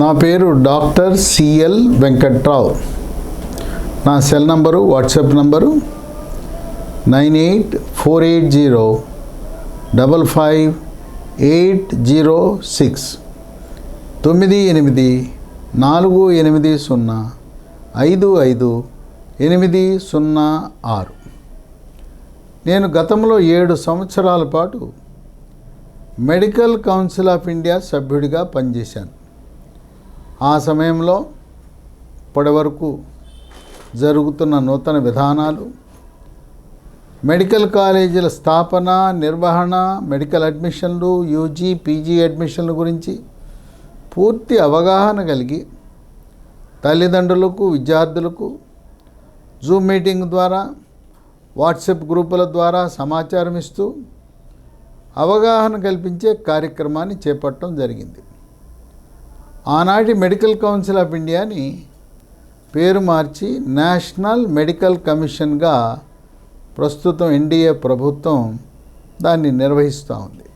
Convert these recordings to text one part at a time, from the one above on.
నా పేరు doctor CL Venkatrao. నా సెల్ నంబరు, వాట్సాప్ నంబరు 9848055806 9848055806. నేను గతంలో 7 సంవత్సరాల పాటు మెడికల్ కౌన్సిల్ ఆఫ్ ఇండియా సభ్యుడిగా పనిచేశాను. ఆ సమయంలో ఇప్పటివరకు జరుగుతున్న నూతన విధానాలు, మెడికల్ కాలేజీల స్థాపన, నిర్వహణ, మెడికల్ అడ్మిషన్లు, యూజీ, పీజీ అడ్మిషన్ల గురించి పూర్తి అవగాహన కలిగి తల్లిదండ్రులకు, విద్యార్థులకు జూమ్ మీటింగ్ ద్వారా, వాట్సాప్ గ్రూపుల ద్వారా సమాచారం ఇస్తూ అవగాహన కల్పించే కార్యక్రమాన్ని చేపట్టడం జరిగింది. ఆనాటి మెడికల్ కౌన్సిల్ ఆఫ్ ఇండియాని పేరు మార్చి నేషనల్ మెడికల్ కమిషన్గా ప్రస్తుతం ఎన్డీఏ ప్రభుత్వం దాన్ని నిర్వహిస్తూ ఉంది.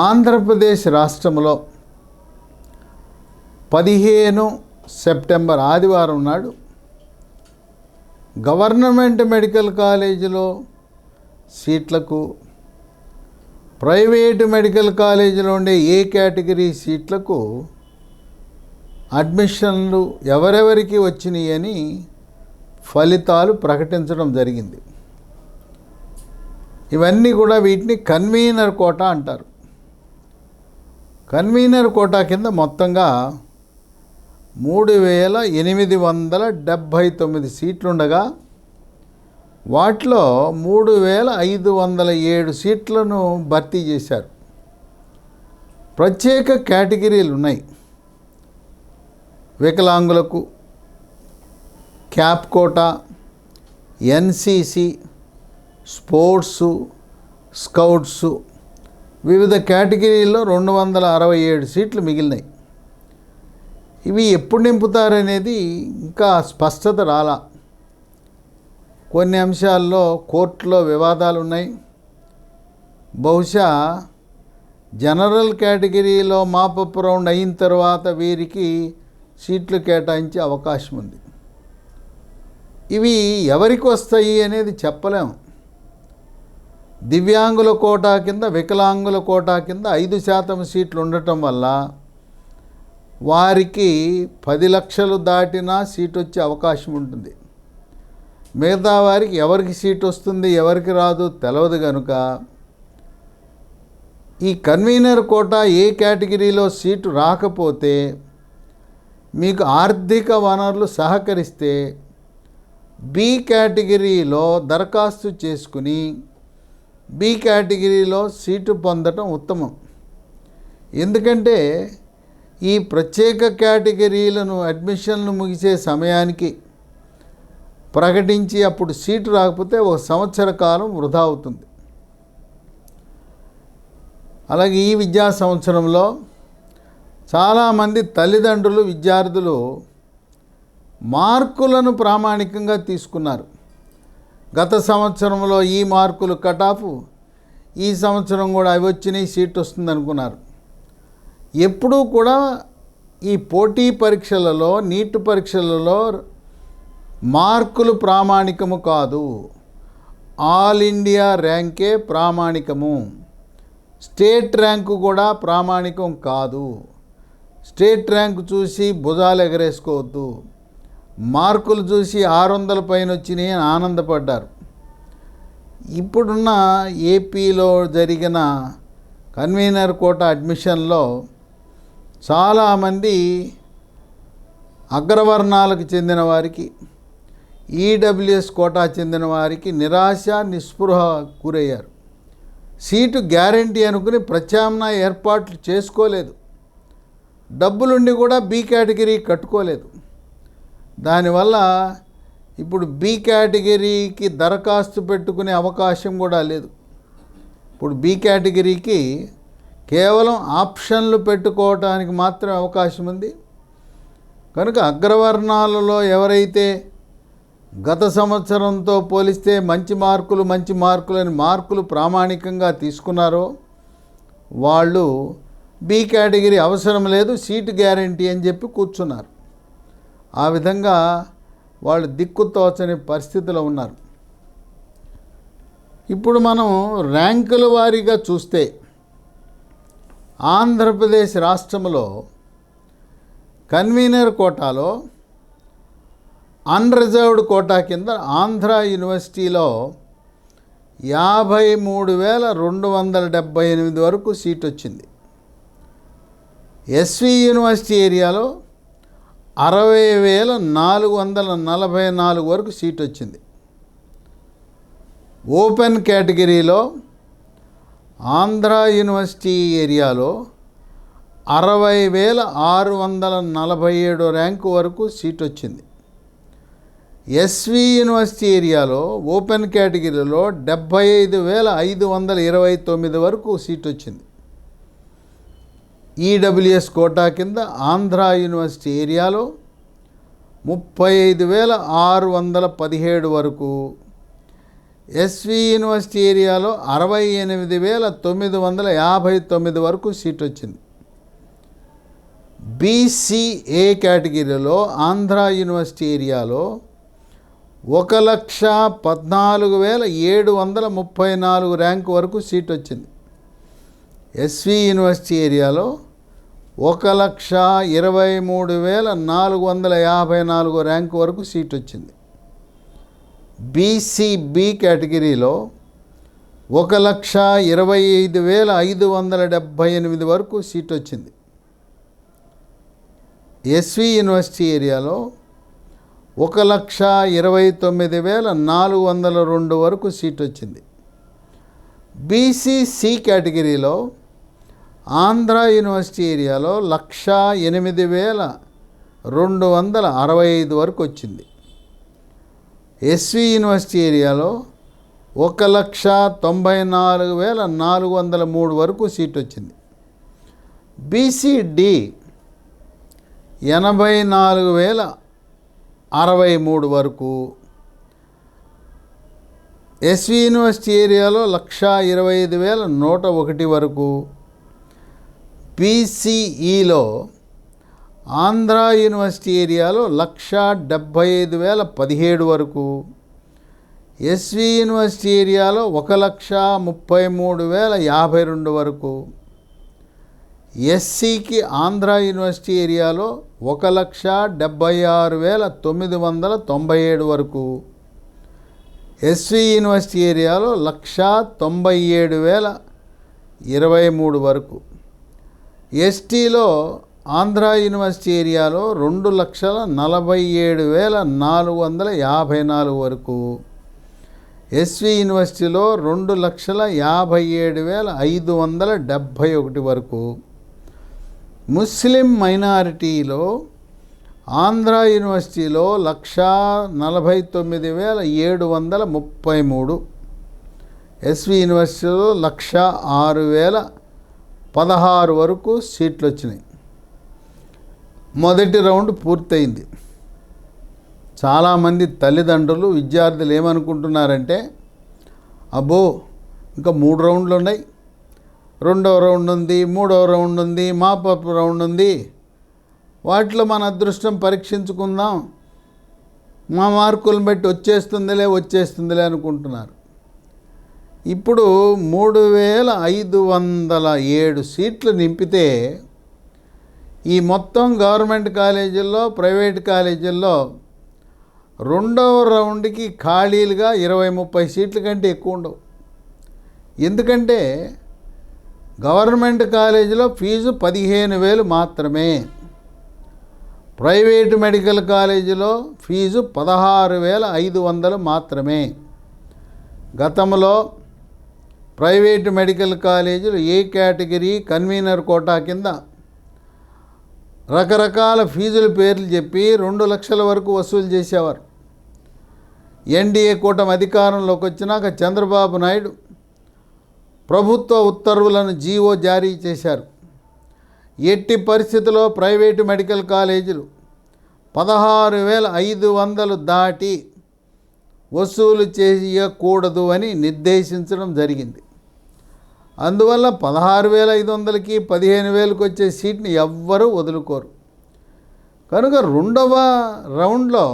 ఆంధ్రప్రదేశ్ రాష్ట్రంలో 15 సెప్టెంబర్ ఆదివారం నాడు గవర్నమెంట్ మెడికల్ కాలేజీలో సీట్లకు, ప్రైవేటు మెడికల్ కాలేజీలో ఉండే ఏ కేటగిరీ సీట్లకు అడ్మిషన్లు ఎవరెవరికి వచ్చినాయి అని ఫలితాలు ప్రకటించడం జరిగింది. ఇవన్నీ కూడా వీటిని కన్వీనర్ కోటా అంటారు. కన్వీనర్ కోటా కింద మొత్తంగా 3879 సీట్లుండగా వాటిలో 3507 సీట్లను భర్తీ చేశారు. ప్రత్యేక కేటగిరీలు ఉన్నాయి. వికలాంగులకు క్యాప్ కోటా, ఎన్సిసి, స్పోర్ట్సు, స్కౌట్సు, వివిధ కేటగిరీల్లో 267 సీట్లు మిగిలినాయి. ఇవి ఎప్పుడు నింపుతారనేది ఇంకా స్పష్టత రాలా. కొన్ని అంశాల్లో కోర్టులో వివాదాలు ఉన్నాయి. బహుశా జనరల్ కేటగిరీలో మాపప్ రౌండ్ అయిన తర్వాత వీరికి సీట్లు కేటాయించే అవకాశం ఉంది. ఇవి ఎవరికి వస్తాయి అనేది చెప్పలేము. దివ్యాంగుల కోటా కింద, వికలాంగుల కోటా కింద 5% సీట్లు ఉండటం వల్ల వారికి 10 లక్షలు దాటినా సీట్ వచ్చే అవకాశం ఉంటుంది. మిగతా వారికి ఎవరికి సీట్ వస్తుంది, ఎవరికి రాదు తెలియదు కనుక ఈ కన్వీనర్ కోటా ఏ కేటగిరీలో సీటు రాకపోతే, మీకు ఆర్థిక వనరులు సహకరిస్తే బి కేటగిరీలో దరఖాస్తు చేసుకుని బి కేటగిరీలో సీటు పొందటం ఉత్తమం. ఎందుకంటే ఈ ప్రత్యేక కేటగిరీలను అడ్మిషన్లు ముగిసే సమయానికి ప్రకటించి అప్పుడు సీటు రాకపోతే 1 సంవత్సర కాలం వృధా అవుతుంది. అలాగే ఈ విద్యా సంవత్సరంలో చాలామంది తల్లిదండ్రులు, విద్యార్థులు మార్కులను ప్రామాణికంగా తీసుకున్నారు. గత సంవత్సరంలో ఈ మార్కులు కటాఫ్, ఈ సంవత్సరం కూడా అవి వచ్చినాయి, సీట్ వస్తుంది అనుకున్నారు. ఎప్పుడూ కూడా ఈ పోటీ పరీక్షలలో, నీట్ పరీక్షలలో మార్కులు ప్రామాణికము కాదు. ఆల్ ఇండియా ర్యాంకే ప్రామాణికము. స్టేట్ ర్యాంకు కూడా ప్రామాణికం కాదు. స్టేట్ ర్యాంకు చూసి భుజాలు ఎగరేసుకోవద్దు. మార్కులు చూసి 600 పైన వచ్చినాయి అని ఆనందపడ్డారు. ఇప్పుడున్న ఏపీలో జరిగిన కన్వీనర్ కోటా అడ్మిషన్లో చాలామంది అగ్రవర్ణాలకు చెందిన వారికి, ఈడబ్ల్యూఎస్ కోటా చెందిన వారికి నిరాశ, నిస్పృహ గురయ్యారు. సీటు గ్యారంటీ అనుకుని ప్రత్యామ్నాయ ఏర్పాట్లు చేసుకోలేదు. డబ్బులుండి కూడా బి కేటగిరీ కట్టుకోలేదు. దానివల్ల ఇప్పుడు బి కేటగిరీకి దరఖాస్తు పెట్టుకునే అవకాశం కూడా లేదు. ఇప్పుడు బి కేటగిరీకి కేవలం ఆప్షన్లు పెట్టుకోవటానికి మాత్రమే అవకాశం ఉంది. కనుక అగ్రవర్ణాలలో ఎవరైతే గత సంవత్సరంతో పోలిస్తే మంచి మార్కులని మార్కులు ప్రామాణికంగా తీసుకున్నారో వాళ్ళు బి కేటగిరీ అవసరం లేదు, సీటు గ్యారంటీ అని చెప్పి కూర్చున్నారు. ఆ విధంగా వాళ్ళు దిక్కుతోచని పరిస్థితిలో ఉన్నారు. ఇప్పుడు మనం ర్యాంకుల వారీగా చూస్తే ఆంధ్రప్రదేశ్ రాష్ట్రంలో కన్వీనర్ కోటాలో అన్రిజర్వ్డ్ కోటా కింద ఆంధ్ర యూనివర్సిటీలో 53,278 వరకు సీట్ వచ్చింది. ఎస్వి యూనివర్సిటీ ఏరియాలో 60,444 వరకు సీట్ వచ్చింది. ఓపెన్ కేటగిరీలో ఆంధ్ర యూనివర్సిటీ ఏరియాలో 60,647 ర్యాంకు వరకు సీట్ వచ్చింది. ఎస్వి యూనివర్సిటీ ఏరియాలో ఓపెన్ కేటగిరీలో 75,529 వరకు సీట్ వచ్చింది. ఈడబ్ల్యూఎస్ కోటా కింద ఆంధ్ర యూనివర్సిటీ ఏరియాలో 35,617 వరకు, ఎస్వి యూనివర్సిటీ ఏరియాలో 68,959 వరకు సీట్ వచ్చింది. బీసీఏ కేటగిరీలో ఆంధ్ర యూనివర్సిటీ ఏరియాలో 1,14,734 ర్యాంకు వరకు సీట్ వచ్చింది. ఎస్వి యూనివర్సిటీ ఏరియాలో 1,23,454 ర్యాంకు వరకు సీట్ వచ్చింది. బీసీబీ కేటగిరీలో 1,25,578 వరకు సీట్ వచ్చింది. ఎస్వి యూనివర్సిటీ ఏరియాలో 1,29,402 వరకు సీట్ వచ్చింది. బీసీసీ కేటగిరీలో ఆంధ్ర యూనివర్సిటీ ఏరియాలో 1,08,265 వరకు వచ్చింది. ఎస్వి యూనివర్సిటీ ఏరియాలో 1,94,403 వరకు సీట్ వచ్చింది. బీసీడి 84,063 వరకు, ఎస్వి యూనివర్సిటీ ఏరియాలో 1,25,101 వరకు, బీసీఈలో ఆంధ్ర యూనివర్సిటీ ఏరియాలో 1,75,017 వరకు, ఎస్వి యూనివర్సిటీ ఏరియాలో 1,33,052 వరకు, ఎస్సీకి ఆంధ్ర యూనివర్సిటీ ఏరియాలో 1,76,997 వరకు, ఎస్వి యూనివర్సిటీ ఏరియాలో 1,97,023 వరకు, ఎస్టీలో ఆంధ్ర యూనివర్సిటీ ఏరియాలో 2,47,454 వరకు, ఎస్వి యూనివర్సిటీలో 2,57,571 వరకు, ముస్లిం మైనారిటీలో ఆంధ్ర యూనివర్సిటీలో 1,49,733, ఎస్వి యూనివర్సిటీలో 1,06,016 వరకు సీట్లు వచ్చినాయి. మొదటి రౌండ్ పూర్తయింది. చాలామంది తల్లిదండ్రులు విద్యార్థులు ఏమనుకుంటున్నారంటే, అబ్బో ఇంకా 3 రౌండ్లు ఉన్నాయి, 2వ రౌండ్ ఉంది, 3వ రౌండ్ ఉంది, మాపప్ రౌండ్ ఉంది, వాటిలో మన అదృష్టం పరీక్షించుకుందాం, మా మార్కులను బట్టి వచ్చేస్తుందిలే అనుకుంటున్నారు. ఇప్పుడు 3,507 సీట్లు నింపితే ఈ మొత్తం గవర్నమెంట్ కాలేజీల్లో, ప్రైవేట్ కాలేజీల్లో 2వ రౌండ్కి ఖాళీలుగా 20-30 సీట్ల కంటే ఎక్కువ ఉండవు. ఎందుకంటే గవర్నమెంట్ కాలేజీలో ఫీజు 15,000 మాత్రమే, ప్రైవేటు మెడికల్ కాలేజీలో ఫీజు 16,500 మాత్రమే. గతంలో ప్రైవేటు మెడికల్ కాలేజీలు ఏ కేటగిరీ కన్వీనర్ కోటా కింద రకరకాల ఫీజుల పేర్లు చెప్పి 2 లక్షల వరకు వసూలు చేసేవారు. ఎన్డీఏ కూటమి అధికారంలోకి వచ్చినాక చంద్రబాబు నాయుడు ప్రభుత్వ ఉత్తర్వులను జీవో జారీ చేశారు. ఎట్టి పరిస్థితుల్లో ప్రైవేటు మెడికల్ కాలేజీలు 16,500 దాటి వసూలు చేయకూడదు అని నిర్దేశించడం జరిగింది. అందువల్ల 16,500కి 15,000కి వచ్చే సీట్ని ఎవ్వరూ వదులుకోరు. కనుక రెండవ రౌండ్లో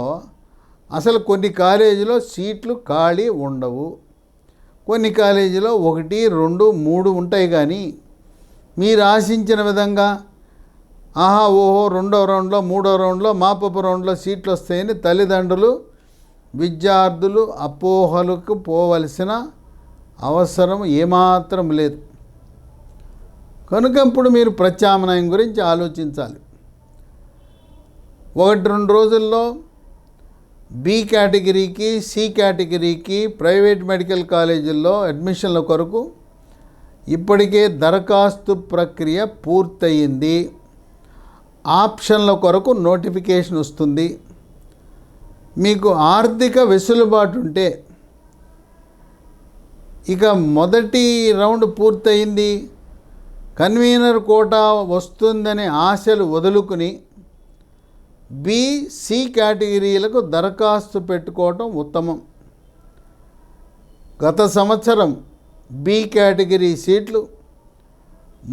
అసలు కొన్ని కాలేజీలో సీట్లు ఖాళీ ఉండవు. కొన్ని కాలేజీలో 1, 2, 3 ఉంటాయి. కానీ మీరు ఆశించిన విధంగా ఓహో రెండవ రౌండ్లో, మూడో రౌండ్లో, మాపపు రౌండ్లో సీట్లు వస్తాయని తల్లిదండ్రులు, విద్యార్థులు అపోహలకు పోవలసిన అవసరం ఏమాత్రం లేదు. కనుక ఇప్పుడు మీరు ప్రత్యామ్నాయం గురించి ఆలోచించాలి. 1-2 రోజుల్లో బి కేటగిరీకి, సి కేటగిరీకి ప్రైవేట్ మెడికల్ కాలేజీల్లో అడ్మిషన్ల కొరకు ఇప్పటికే దరఖాస్తు ప్రక్రియ పూర్తయింది. ఆప్షన్ల కొరకు నోటిఫికేషన్ వస్తుంది. మీకు ఆర్థిక వెసులుబాటు ఉంటే, ఇక మొదటి రౌండ్ పూర్తయింది, కన్వీనర్ కోటా వస్తుందనే ఆశలు వదులుకుని బి, సి కేటగిరీలకు దరఖాస్తు పెట్టుకోవటం ఉత్తమం. గత సంవత్సరం బి కేటగిరీ సీట్లు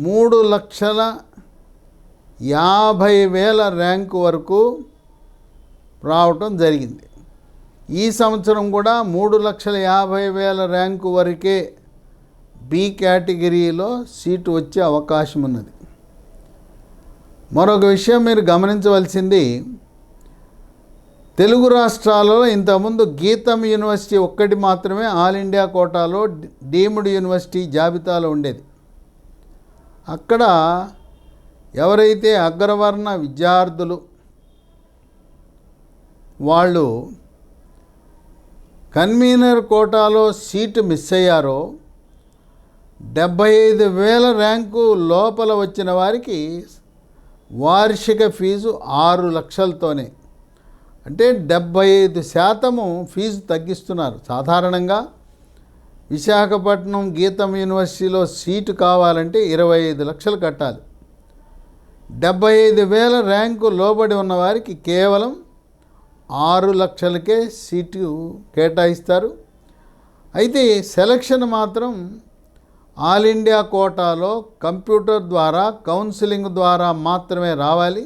3,50,000 ర్యాంకు వరకు రావటం జరిగింది. ఈ సంవత్సరం కూడా 3,50,000 ర్యాంకు వరకే బి కేటగిరీలో సీటు వచ్చే అవకాశం ఉన్నది. మరొక విషయం మీరు గమనించవలసింది, తెలుగు రాష్ట్రాలలో ఇంతకుముందు గీతం యూనివర్సిటీ ఒక్కటి మాత్రమే ఆల్ ఇండియా కోటాలో డీమ్డ్ యూనివర్సిటీ జాబితాలో ఉండేది. అక్కడ ఎవరైతే అగ్రవర్ణ విద్యార్థులు వాళ్ళు కన్వీనర్ కోటాలో సీటు మిస్ అయ్యారో 75,000 ర్యాంకు లోపల వచ్చిన వారికి వార్షిక ఫీజు 6 లక్షలతోనే, అంటే 75% ఫీజు తగ్గిస్తున్నారు. సాధారణంగా విశాఖపట్నం గీతం యూనివర్సిటీలో సీటు కావాలంటే 25 లక్షలు కట్టాలి. 75,000 ర్యాంకు లోబడి ఉన్నవారికి కేవలం 6 లక్షలకే సీటు కేటాయిస్తారు. అయితే సెలక్షన్ మాత్రం ఆల్ ఇండియా కోటాలో కంప్యూటర్ ద్వారా, కౌన్సిలింగ్ ద్వారా మాత్రమే రావాలి.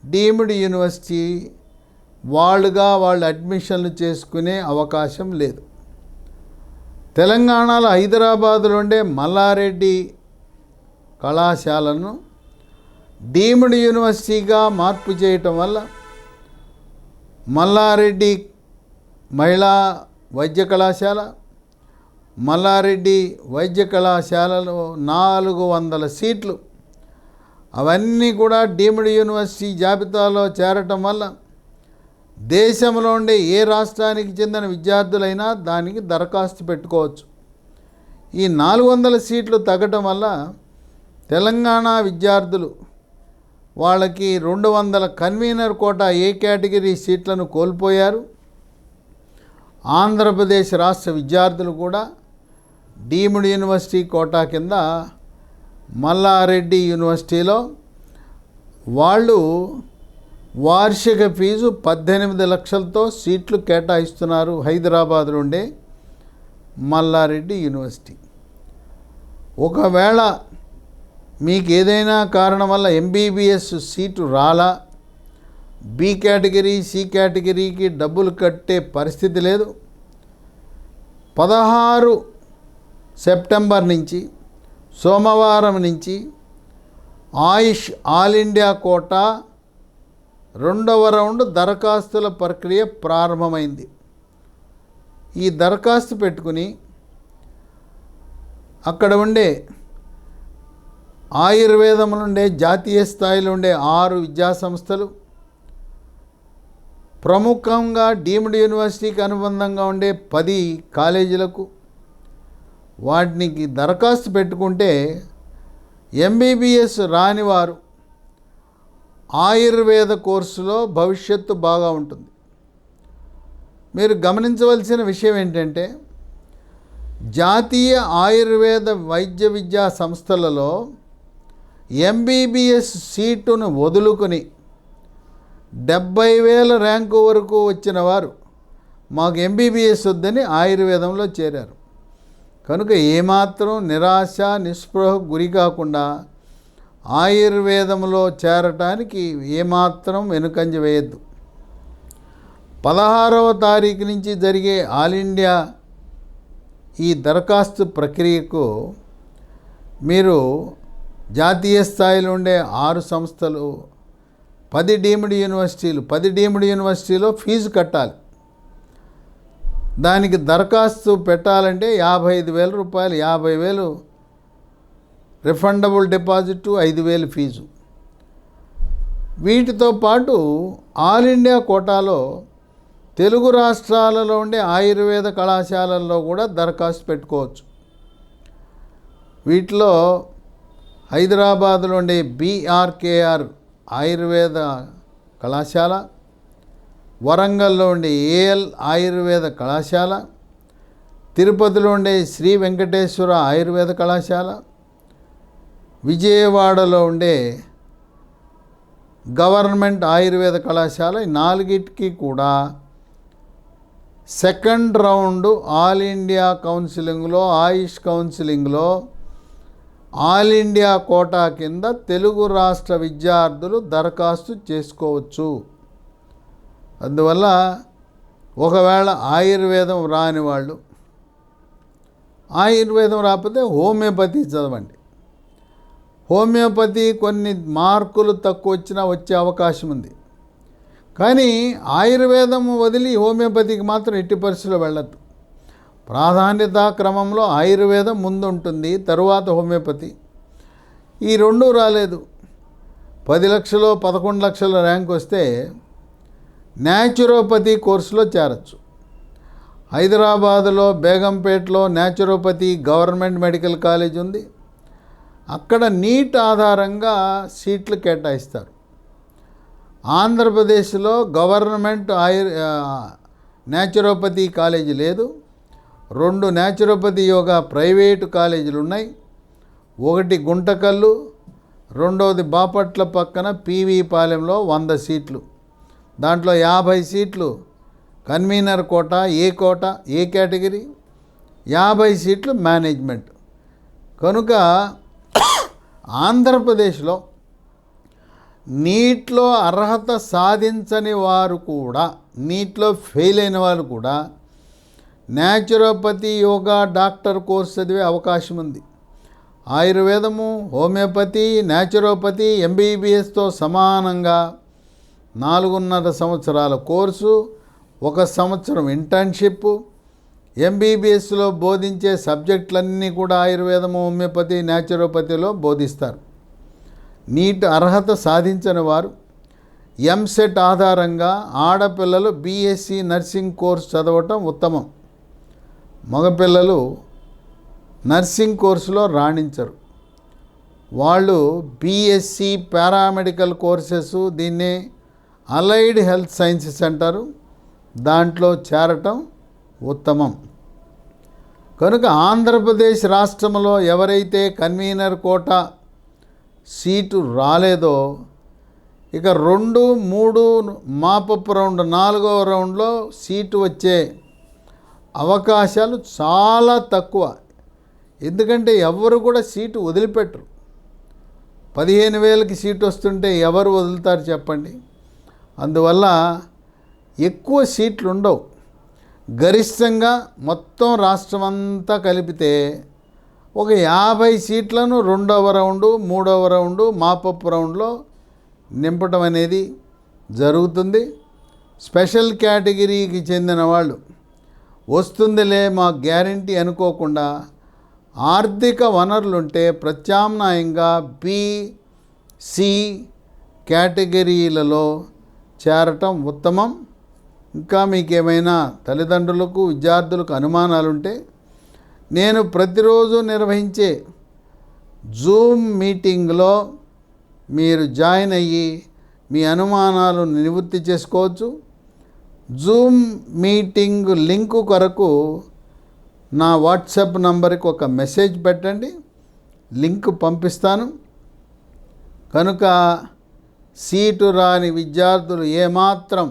డీమ్డ్ యూనివర్సిటీ వాళ్ళు అడ్మిషన్లు చేసుకునే అవకాశం లేదు. తెలంగాణలో హైదరాబాదులో ఉండే మల్లారెడ్డి కళాశాలను డీమ్డ్ యూనివర్సిటీగా మార్పు చేయటం వల్ల మల్లారెడ్డి మహిళా వైద్య కళాశాల, మల్లారెడ్డి వైద్య కళాశాలలో 400 సీట్లు అవన్నీ కూడా డీమ్డ్ యూనివర్సిటీ జాబితాలో చేరటం వల్ల దేశంలో ఉండే ఏ రాష్ట్రానికి చెందిన విద్యార్థులైనా దానికి దరఖాస్తు పెట్టుకోవచ్చు. ఈ 400 సీట్లు తగ్గటం వల్ల తెలంగాణ విద్యార్థులు వాళ్ళకి 200 కన్వీనర్ కోటా ఏ కేటగిరీ సీట్లను కోల్పోయారు. ఆంధ్రప్రదేశ్ రాష్ట్ర విద్యార్థులు కూడా డీమ్డ్ యూనివర్సిటీ కోటా కింద మల్లారెడ్డి యూనివర్సిటీలో వాళ్ళు వార్షిక ఫీజు 18 లక్షలతో సీట్లు కేటాయిస్తున్నారు. హైదరాబాద్లో ఉండే మల్లారెడ్డి యూనివర్సిటీ. ఒకవేళ మీకు ఏదైనా కారణం వల్ల ఎంబీబీఎస్ సీటు రాలా, బి కేటగిరీ, సి కేటగిరీకి డబ్బులు కట్టే పరిస్థితి లేదు, 16 సెప్టెంబర్ నుంచి సోమవారం నుంచి ఆయుష్ ఆల్ ఇండియా కోటా 2వ రౌండ్ దరఖాస్తుల ప్రక్రియ ప్రారంభమైంది. ఈ దరఖాస్తు పెట్టుకుని అక్కడ ఉండే ఆయుర్వేదంలో ఉండే జాతీయ స్థాయిలో ఉండే 6 విద్యాసంస్థలు, ప్రముఖంగా డీమ్డ్ యూనివర్సిటీకి అనుబంధంగా ఉండే 10 కాలేజీలకు వాటికి దరఖాస్తు పెట్టుకుంటే ఎంబీబీఎస్ రానివారు ఆయుర్వేద కోర్సులో భవిష్యత్తు బాగా ఉంటుంది. మీరు గమనించవలసిన విషయం ఏంటంటే, జాతీయ ఆయుర్వేద వైద్య విద్యా సంస్థలలో ఎంబీబీఎస్ సీటును వదులుకొని 70,000 ర్యాంకు వరకు వచ్చిన వారు మాకు ఎంబీబీఎస్ వద్దని ఆయుర్వేదంలో చేరారు. కనుక ఏమాత్రం నిరాశ నిస్పృహకు గురి కాకుండా ఆయుర్వేదంలో చేరటానికి ఏమాత్రం వెనుకంజ వేయద్దు. 16వ తారీఖు నుంచి జరిగే ఆల్ ఇండియా ఈ దరఖాస్తు ప్రక్రియకు మీరు జాతీయ స్థాయిలో ఉండే 6 సంస్థలు, 10 డీమ్డ్ యూనివర్సిటీలు, 10 డీమ్డ్ యూనివర్సిటీలో ఫీజు కట్టాలి. దానికి దరఖాస్తు పెట్టాలంటే 55,000 రూపాయలు, 50,000 రిఫండబుల్ డిపాజిట్, 5,000 ఫీజు. వీటితో పాటు ఆల్ ఇండియా కోటాలో తెలుగు రాష్ట్రాలలో ఉండే ఆయుర్వేద కళాశాలల్లో కూడా దరఖాస్తు పెట్టుకోవచ్చు. వీటిలో హైదరాబాద్లో ఉండే BRKR ఆయుర్వేద కళాశాల, వరంగల్లో ఉండే AL ఆయుర్వేద కళాశాల, తిరుపతిలో ఉండే శ్రీ వెంకటేశ్వర ఆయుర్వేద కళాశాల, విజయవాడలో ఉండే గవర్నమెంట్ ఆయుర్వేద కళాశాల, ఈ 4టికి కూడా సెకండ్ రౌండ్ ఆల్ ఇండియా కౌన్సిలింగ్లో, ఆయుష్ కౌన్సిలింగ్లో ఆల్ ఇండియా కోటా కింద తెలుగు రాష్ట్ర విద్యార్థులు దరఖాస్తు చేసుకోవచ్చు. అందువల్ల ఒకవేళ ఆయుర్వేదం రాని వాళ్ళు, ఆయుర్వేదం రాకపోతే హోమియోపతి చదవండి. హోమియోపతి కొన్ని మార్కులు తక్కువ వచ్చినా వచ్చే అవకాశం ఉంది. కానీ ఆయుర్వేదం వదిలి హోమియోపతికి మాత్రం ఎట్టి పరిస్థితుల్లో వెళ్ళద్దు. ప్రాధాన్యతా క్రమంలో ఆయుర్వేదం ముందు ఉంటుంది, తరువాత హోమియోపతి. ఈ రెండూ రాలేదు, 10 లక్షలు 11 లక్షల ర్యాంక్ వస్తే న్యాచురోపతి కోర్సులో చేరచ్చు. హైదరాబాదులో బేగంపేటలో న్యాచురోపతి గవర్నమెంట్ మెడికల్ కాలేజ్ ఉంది. అక్కడ నీట్ ఆధారంగా సీట్లు కేటాయిస్తారు. ఆంధ్రప్రదేశ్లో గవర్నమెంట్ న్యాచురోపతి కాలేజీ లేదు. 2 న్యాచురోపతి యోగా ప్రైవేటు కాలేజీలు ఉన్నాయి. ఒకటి గుంటకల్లు, రెండవది బాపట్ల పక్కన PV పాలెంలో 100 సీట్లు. దాంట్లో 50 సీట్లు కన్వీనర్ కోట, ఏ కేటగిరీ, 50 సీట్లు మేనేజ్మెంట్. కనుక ఆంధ్రప్రదేశ్లో నీట్లో అర్హత సాధించని వారు కూడా, నీట్లో ఫెయిల్ అయిన వాళ్ళు కూడా న్యాచురోపతి యోగా డాక్టర్ కోర్స్ చదివే అవకాశం ఉంది. ఆయుర్వేదము, హోమియోపతి, న్యాచురోపతి MBBSతో సమానంగా 4.5 సంవత్సరాల కోర్సు, 1 సంవత్సరం ఇంటర్న్షిప్. MBBSలో బోధించే సబ్జెక్టులన్నీ కూడా ఆయుర్వేదము, హోమియోపతి, న్యాచురోపతిలో బోధిస్తారు. నీట్ అర్హత సాధించని వారు MSET ఆధారంగా ఆడపిల్లలు BSc నర్సింగ్ కోర్సు చదవటం ఉత్తమం. మగపిల్లలు నర్సింగ్ కోర్సులో రాణించరు. వాళ్ళు BSc పారామెడికల్ కోర్సెస్, దీన్నే అలైడ్ హెల్త్ సైన్సెస్ అంటారు, దాంట్లో చేరటం ఉత్తమం. కనుక ఆంధ్రప్రదేశ్ రాష్ట్రంలో ఎవరైతే కన్వీనర్ కోటా సీటు రాలేదో, ఇక 2, 3 మాపప్ రౌండ్, 4వ రౌండ్లో సీటు వచ్చే అవకాశాలు చాలా తక్కువ. ఎందుకంటే ఎవరు కూడా సీటు వదిలిపెట్టరు. 15,000కి సీటు వస్తుంటే ఎవరు వదులుతారు చెప్పండి. అందువల్ల ఎక్కువ సీట్లు ఉండవు. గరిష్టంగా మొత్తం రాష్ట్రం అంతా కలిపితే ఒక 50 సీట్లను 2వ రౌండు, 3వ రౌండు, మాపప్ రౌండ్లో నింపటం అనేది జరుగుతుంది. స్పెషల్ కేటగిరీకి చెందిన వాళ్ళు వస్తుందిలే మా గ్యారంటీ అనుకోకుండా ఆర్థిక వనరులుంటే ప్రత్యామ్నాయంగా B.C కేటగిరీలలో చేరటం ఉత్తమం. ఇంకా మీకేమైనా తల్లిదండ్రులకు, విద్యార్థులకు అనుమానాలుంటే నేను ప్రతిరోజు నిర్వహించే జూమ్ మీటింగ్లో మీరు జాయిన్ అయ్యి మీ అనుమానాలు నివృత్తి చేసుకోవచ్చు. జూమ్ మీటింగ్ లింకు కొరకు నా వాట్సాప్ నంబర్కి ఒక మెసేజ్ పెట్టండి, లింక్ పంపిస్తాను. కనుక సీటు రాని విద్యార్థులు ఏమాత్రం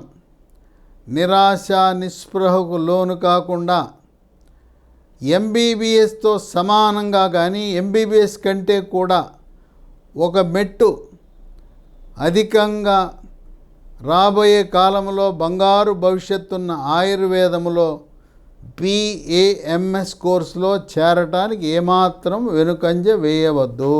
నిరాశ నిస్పృహకు లోను కాకుండా ఎంబీబీఎస్తో సమానంగా కానీ ఎంబీబీఎస్ కంటే కూడా ఒక మెట్టు అధికంగా రాబోయే కాలంలో బంగారు భవిష్యత్తున్న ఆయుర్వేదములో BAMS కోర్సులో చేరటానికి ఏమాత్రం వెనుకంజ వేయవద్దు.